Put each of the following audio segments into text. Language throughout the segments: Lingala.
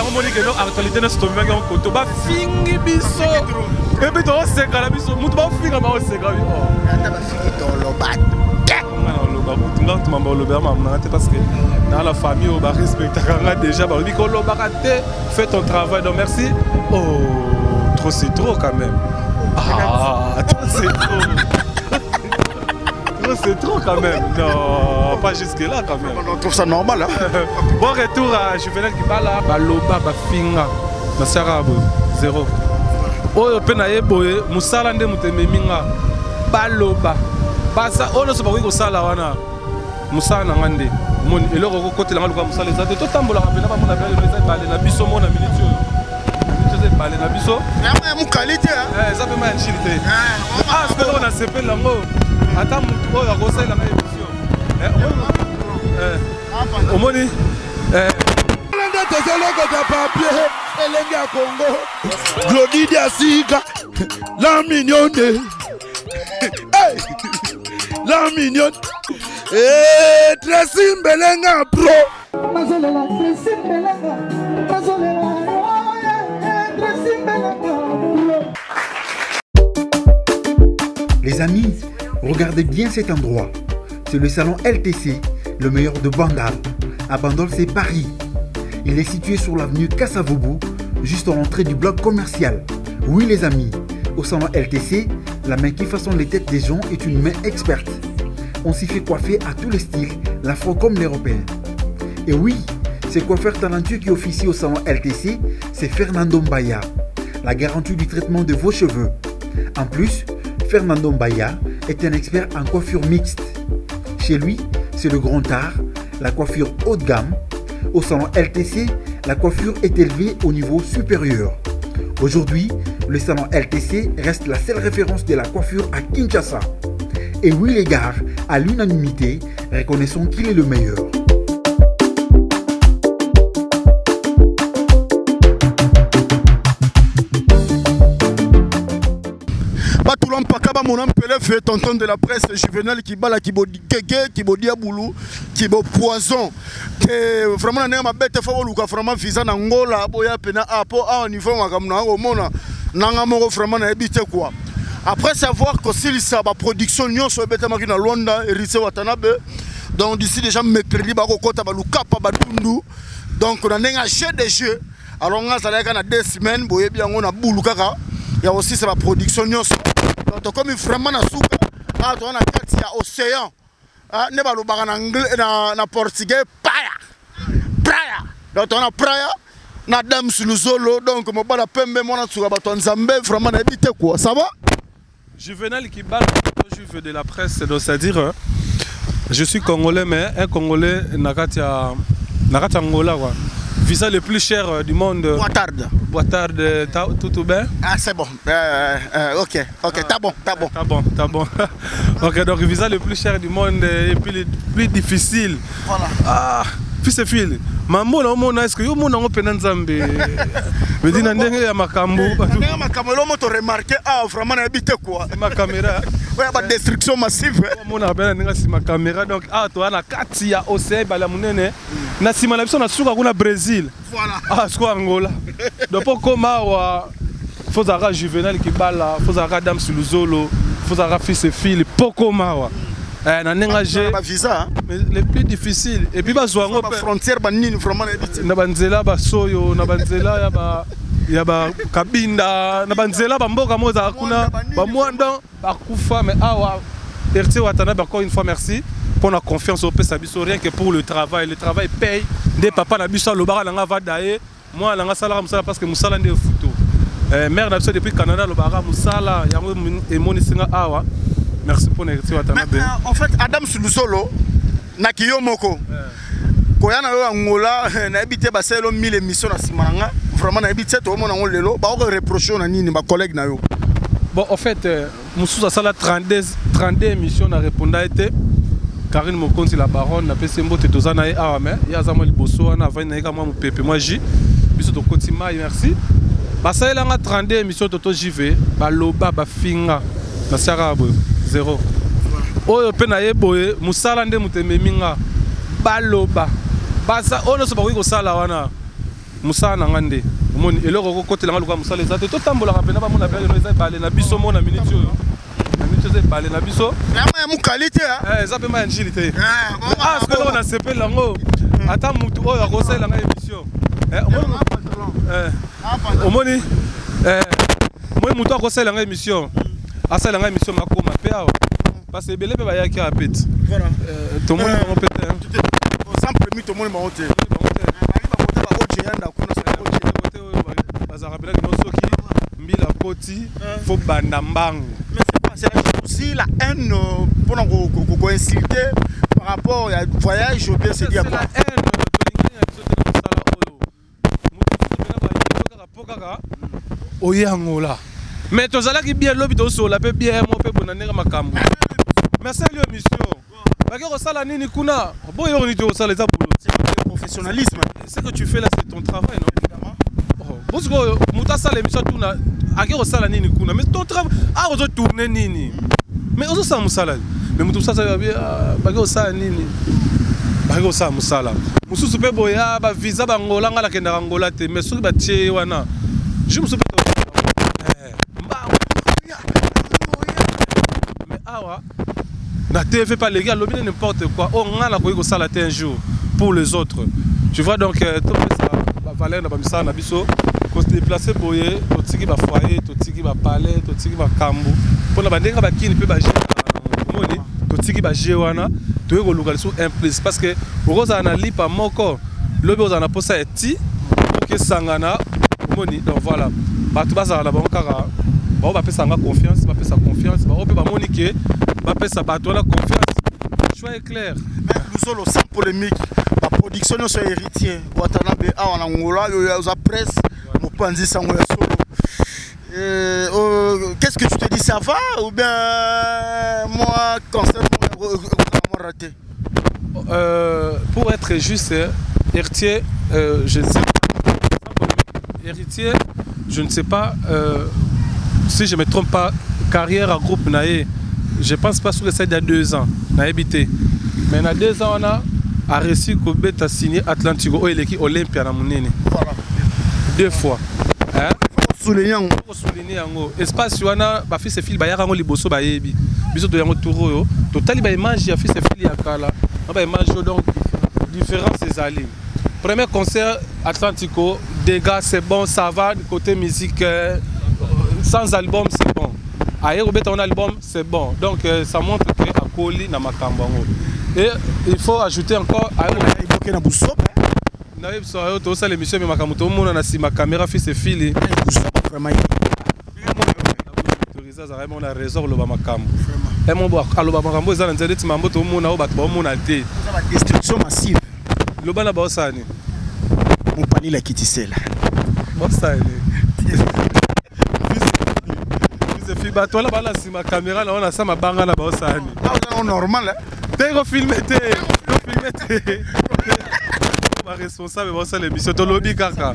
yango moni que non actualité na stomi bangi en koto ba fingi biso et puis to seka la biso mutu ba finga ba seka bi oh ata ba fingi to lobat parce que dans la famille, on va respecter déjà. Fais ton travail, donc merci. Oh, trop c'est trop quand même. Ah, trop c'est trop. Trop c'est trop quand même. Non, pas jusque là quand même. On trouve ça normal. Hein? Bon retour à Juvenal qui parle là. Baloba, Bafinga, Nasarabu, 0. Oh, penaye boye, Moussalande Moutememinga, Baloba. Basa ono so bako sala wana musala na ngande moni eloko côté la ngaluka musala ezate to tambola rapela ba mona bele les balé na biso mona minute yo to balé na biso ya mu qualité ça peut man chilité ah ce que on a sepel la mo ata mutu oyo akosala na émission omoni landa tozoloko ta papier elenge ya Congo Glody Diasika la mignonne hey la mignonne et Tracy Mbelenga pro mazolela Tracy Mbelenga mazolela Tracy Mbelenga. Les amis, regardez bien cet endroit. C'est le salon LTC, le meilleur de Bandal. À Bandal, c'est Paris. Il est situé sur l'avenue Kassavoubou, juste à l'entrée du bloc commercial. Oui les amis, au salon LTC, la main qui façonne les têtes des gens est une main experte. On s'y fait coiffer à tous les styles, l'afro comme l'européen. Et oui, ce coiffeur talentueux qui officie au salon LTC, c'est Fernando Mbaya, la garantie du traitement de vos cheveux. En plus, Fernando Mbaya est un expert en coiffure mixte. Chez lui, c'est le grand art, la coiffure haut de gamme. Au salon LTC, la coiffure est élevée au niveau supérieur. Aujourd'hui, le salon LTC reste la seule référence de la coiffure à Kinshasa. Et oui les gars, à l'unanimité, reconnaissons qu'il est le meilleur. Mon appelé fait tonton de la presse Juvenal qui bala qui bodi keke qui bodi aboulou qui bo poison et vraiment na ma bête fa luka vraiment visa na ngola boya pena apo à niveau makamna o mona nanga moko vraiment na ebité quoi. Après savoir que s'il ça ba production nyonso bête maki na Luanda Erise Watanabe donc d'ici déjà mercredi ba ko kota ba luka pa ba tundu donc on a un jeu de jeu alors on a ça na 2 semaines boye bien on a boulou kaka il y a aussi ça ba production nyonso donc comme vraiment na souka ah on a kati ya océan ah ne ba lo ba na portugais praia donc on a praia na dame suluzolo donc mo bala pembe mona tsuka ba to nzambe vraiment na ebité quoi ça va Juvenal qui parle juve de la presse donc c'est-à-dire je suis congolais mais un congolais nakatia Angola quoi. Visa le plus cher du monde. Boitard, tout bien? Ah c'est bon. Ok, t'as bon. Ok, donc visa le plus cher du monde et puis le plus difficile. Voilà. Ah, puis c'est fil. Mambo na mona est-ce que yo mona ngopena nzambe? Me dit na ndenge ya makambo. Ndenge makambo lo moto remarquer ah vraiment na habité quoi. Ma caméra. Ouais, ba destruction massive. Mona bena ndenge si ma caméra donc ah to na kati ya océan bala munene. Na sima na biso na suka kuna Brésil. Voilà. Ah, c'est quoi Angola? Donc pour comment faut avoir Juvenal qui bala, faut avoir Dame Suluzolo, faut avoir fils et fille, pourquoi comment na nengagé visa mais les plus difficiles et puis bazwango frontière banini vraiment na banzela ba soyo na banzela ya ba kabinda na banzela ba mboka moza kuna ba mwanda ba kufa mais awa RT Watanabe encore une fois merci pour la confiance au pesa biso rien que pour le travail paye des papa na biso lo bara nga va daé moi la nga sala musala parce que musala ndé photo mère na biso depuis Canada lo bara musala yango e monisinga awa. Merci pour les Watanabe. En fait, Adam Suluzolo, Nakiyo Moko, Koyana Angola, n'a habité Baselo 1000 émissions à Simanga. Vraiment, n'a habité tout le monde en Lelo. Bah, on reproche à Nini, ma collègue Nayo. Bon, en fait, Moussou Sala 32 émissions à répondre à été. Karine Mokonzi la baronne, n'a pas fait mot de Tozana et Awame. Il y a Zamali Bosso, on a 20 ans, moi, mon pépé, moi, J. Bisous de Kotima, merci. Bah, ça y est, là, 32 émissions de JV. Bah, Loba, bah, Finga, na Sarabu. 0. Oyo pena yeboye musala nde mutememinga baloba basa ono so bakoki kosala wana musala na ngande omoni eloko kokotela nga luka musala eza te totambolaka mpena bamona mpe eza ebale na biso mona miniti oyo na miniti eza ebale na biso ya mokali te eza mpe ma ya njili te sikoyo na sepeli yango ata mutu oyo akosalela nga émission omoni mutu akosalela nga émission asalela nga émission makoma mpe awa parce que ebele mpe bayaki awa pete tomoni bango pete sans premier tomoni bango te bazalaka mpelaki no soki mbila poti fo banda mbangu. C'est aussi la haine pour nous coïncider par rapport au voyage au bien se dire la haine oyangola mais tozalaki bien lobi tosola pe bien mo pe bonanera makambo merci à l'émission baki kosala nini kuna boyo ni tosala eza boulot professionnalisme ce que tu fais là c'est ton travail non évidemment parce que muta sala émission tuna aki kosala nini kuna mais ton travail a ozo tourner nini mais ozo sa musala mais mutu sasa baki kosala nini baki kosala musala mususu pe boya ba visa bangola ngala kenda ngola te mais soki batie wana je me suis pas mais awa na TV pas les gars lobby n'importe quoi on a la koyi ko sala un jour pour les autres tu vois donc tout ça va valer na bamisa na biso ko se déplacer boye to tiki ba foyer to tiki ba palais to tiki ba kambu pour na bandenga ba kini pe ba moni to tiki ba jewana to ko luka sur un place parce que roza na lipa moko lobby roza na posa eti que sangana moni donc voilà bato bazala na bango kaka bao bapesanga confiance bapesa confiance bao mpe bamoni ke bapesa bato wana confiance choix est clair mais nous sommes sans polémique la production nyonso ya héritier watana be awa na ngola oyo oza presse mopanzi sango ya solo qu'est-ce que tu te dis ça va ou bien moi concert moi raté pour être juste héritier je ne sais pas héritier je ne sais pas si je ne me trompe pas carrière à groupe naé je pense pas sur ça il y a 2 ans na habité mais il y a 2 ans on a réussi que signé Atlantico ou l'équipe Olympia na munene voilà 2 fois hein souligner yango espace wana ba fils et filles ba yarango liboso ba yebi biso to yango touro yo totali ba image ya fils et filles ya kala ba image donc différence ces alliés. Premier concert Atlantico, des gars c'est bon, ça va, côté musique, sans album c'est bon. Ailleurs, ton album c'est bon. Donc ça montre que à Koli na makambango. Et il faut ajouter encore na Boussop. Na so to ça l'émission mais makamuto mona na si ma caméra fils et fille. Vraiment. Autorisé ça vraiment on a raison le ba makambo. Et mon bois aloba makambo za na nzeli ti mambo to mona o bato ba mona te. Ça va destruction massive. Le bana ba osani. Mon pali la kitisela. Osani. Fils et bato la bala si ma caméra là on a ça ma banga na ba osani. Ah normal hein. T'es filmé ma responsable va ça l'émission to lobby kaka.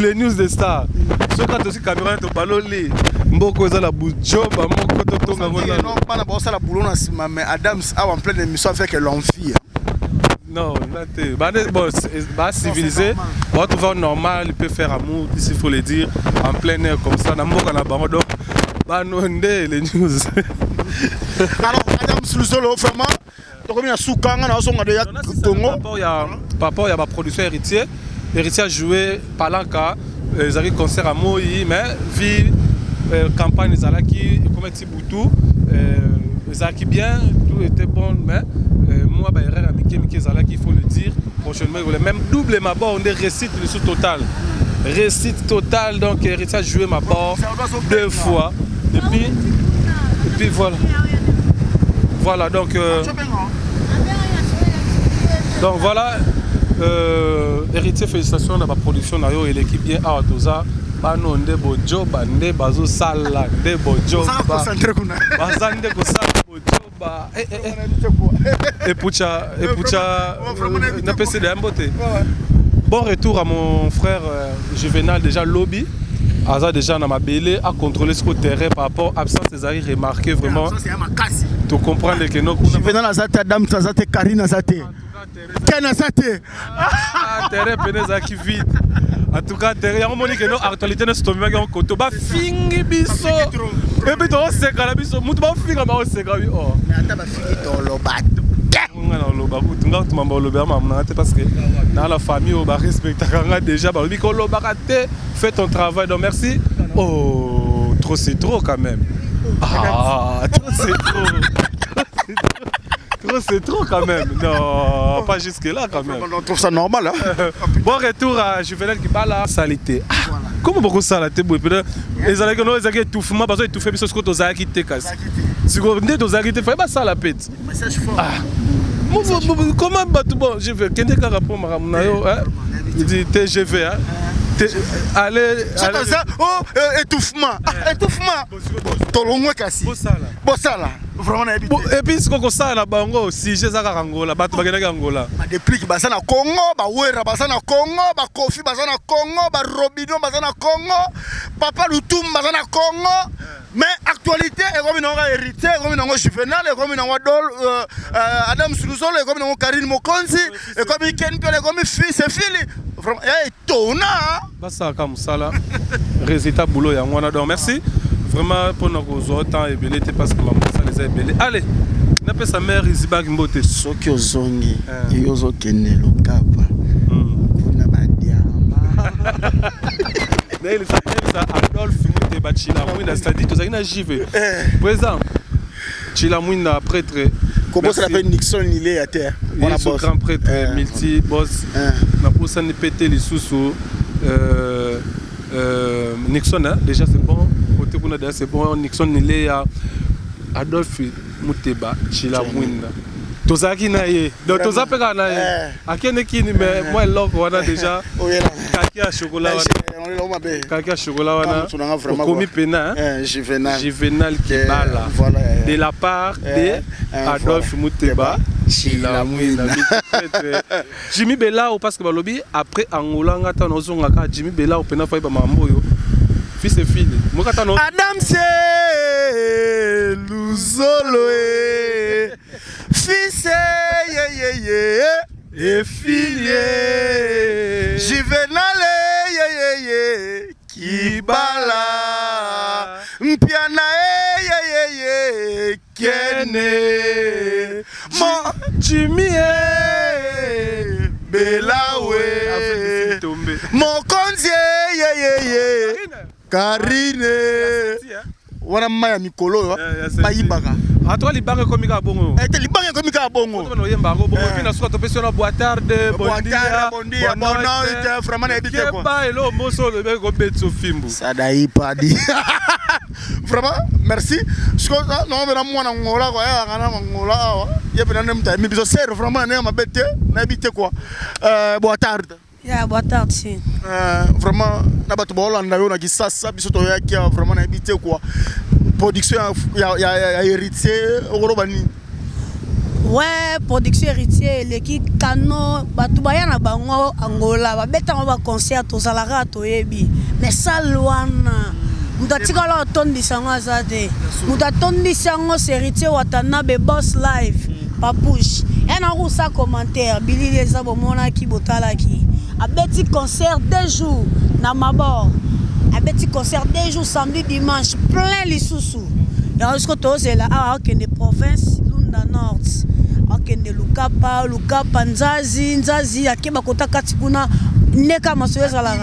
Les news des stars. Ce quand aussi caméra to baloli. Mboko za la bujoba moko to tonga ngona. Non pas na ba ça la boulot na sima mais Adams a en pleine émission avec l'enfie. Non, bon, civilisé, bon, tout va normal, il peut faire amour, il faut le dire, en plein air comme ça, dans le baron, donc, bah, nous, les news. Alors, Madame Soulsolo, vraiment, tu as sous Kanga, papa, il y a ma production héritier a joué Palanca, ils avaient concert à Moï, mais vie, campagne, ils allaient qui, comme un petit boutou, ils allaient bien, tout était bon, mais. Moi, il faut le dire, prochainement, même double ma barre, on est récite le sous total. Récite total, donc héritier a joué ma barre 2 fois. Et puis voilà. Voilà, donc voilà. Héritier, félicitations dans ma production, et l'équipe bien à Atoza. Bano nde bojoba nde bazo sala nde bojoba bazande ko sala bojoba et pucha na pc de mbote. Bon retour à mon frère Juvenal déjà lobby aza déjà na mabele à contrôler ce terrain par rapport à absence des arrêts remarqué vraiment tu comprends que non Juvenal azate Adam azate Karina azate Ken azate terrain peneza qui vide En tout cas, derrière on monique no actualité ne stomi ba koto ba fingi biso. Et puis to sekala biso, mutu ba finga ba sekala bi oh. Mais ata ba fingi to lobat. On a loba kutunga tu mamba loba mamna parce que dans la famille on va respecter kanga déjà ba bi ko loba te fais ton travail donc merci. Oh, trop c'est trop quand même. Ah, trop c'est trop. Trop c'est trop quand même. Non, pas jusque là quand même. On trouve ça normal hein. Bon retour à Juvenel qui bat la salité. Comment beaucoup ça la tête peut-être les allaient que nous les étouffement parce que étouffé biso ce que to za qui te casse. Si vous venez to za qui te fait pas ça la pète. Message fort. Comment battu bon je vais kende ka rapport maramna yo hein. Il dit TGV hein. Allez, oh, étouffement. Étouffement. Tolongwe kasi. Bosala. Vraiment na habité. Et puis ce qu'on ça là bango si j'ai ça Angola, bato bagena Angola. Depuis que basa na Congo, ba wera basa na Congo, ba Kofi basa na Congo, ba Robino basa na Congo, Papa Lutum basa na Congo. Mais actualité est comme une hérité, comme une Juvenal, comme une Adam Souluzolo, comme une Karine Mokonzi, et comme une Ken Pele, comme une fils et fille. Vraiment, il est étonnant. Basa comme ça là. Résultat boulot ya ngwana donc merci. Vraiment pour nous autant et belé parce que maman ça les a belé. Allez. N'a pas sa mère Iziba Mbote. Soki ozongi, yozo kene lokapa. Kuna badiama. D'ailleurs ça Adolphe Muteba Chila Mwina c'est-à-dire que ça ina JV. Présent. Chila Mwina prêtre. Comment ça s'appelle Nixon il est à terre. Voilà boss. Grand prêtre multi boss. Na pour ça ne péter les sous Nixon hein? Déjà c'est bon. Côté qu'on a déjà c'est bon. Nixon il est à Adolphe Muteba Chila Mwina. Tozaki na ye. Donc tozapeka na ye. Akene kini mais moi love wana déjà. Kaki à chocolat wana. Kaki à chocolat wana. Komi pena hein. Juvenal qui bala. De la part de Adolphe Muteba Chila Mwina. Jimmy Belao parce que balobi après Angola ngata nozonga ka Jimmy Belao pena fa ba mambo yo. Fils et fille. Adam c'est Luzolo fils et fille Juvenal qui bala mpiana kene mon Jimmy Belawe mon konzie Karine wana maya mikolo bayibaka atwa libanga komika bongo ete libanga komika bongo no yemba go bongo pina suka topesi na boitarde bondia bonno ite vraiment na ebite quoi ba elo moso le be go betso fimbu sadai padi vraiment merci sko no mera mwana ngola kwa ya kana ngola awa yepena nemta mi biso ser vraiment na mabete na ebite quoi boitarde. Yeah, boa tarde, sim. Vraiment, na bato Hollande yo na kisasa biso to yaki vraiment na habité quoi. Production ya héritier orobani. Ouais, production héritier l'équipe Kano bato baya na bango Angola ba beta ba concert to salara to yebi. Mais ça loana. Mutatika la tondi sango azade. Mutatondi sango héritier Watanabe Boss Live. Papouche. Et on ça commentaire Billy les abomona ki botala ki. A petit concert 2 jours na Mabor. A petit concert 2 jours samedi dimanche plein les sous-sous. Et on se tous là à des provinces Lunda Nord. Akende Lukapa Nzazi akeba kota katikuna neka masoyeza la.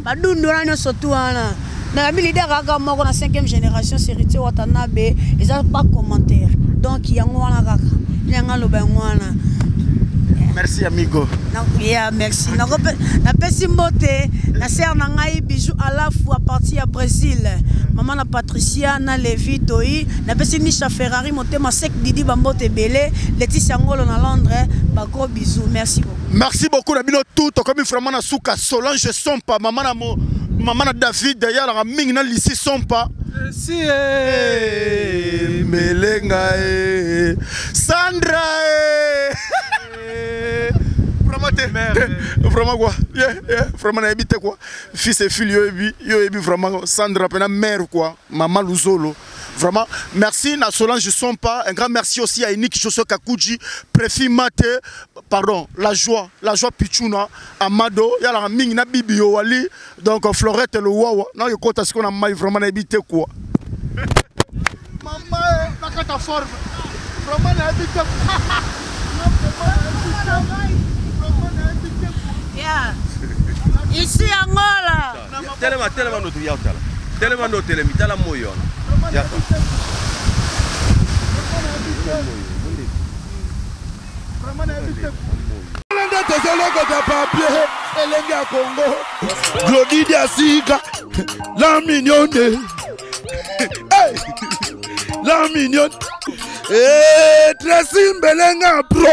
Badundu na surtout ana. Na bi leader aga moko na 5e génération héritier Watanabe, ils ont pas commentaire. Donc yango wana kaka. Yanga lobangwana. Merci amigo. Yeah, merci. Na pesi mbote, na sœur na ngai bijou à la fois partie à Brésil. Maman na Patricia na Levi Toi, na pesi Nisha Ferrari motema sek Didi Bambote Belé, Laetitia Ngolo na Londres, ba gros bisous. Merci beaucoup. Merci beaucoup na bino tout comme vraiment na Souka Solange Sompa, maman na David d'ailleurs la mingi na lycée Sompa. Si Melenga Sandra vraiment quoi vraiment na habité quoi fils et fille yo ebi vraiment Sandra pena mère quoi maman Luzolo Vraiment, merci na Solange Sompa. Un grand merci aussi à Enik Josso Kakuji, Préfi Mate, pardon, la joie Pichuna, Amado, yala mingi na Bibi Wali, donc Florette le Wawa. Non, il compte à ce qu'on a maille vraiment habité quoi. Maman, la ta forme. Vraiment habité. Yeah. Ici Angola. Tellement notre yautala. Tellement notre telemitala moyo. Glodidia Sika, la mignonne. Hey, la mignonne. Eh, Tracy Mbelenga pro.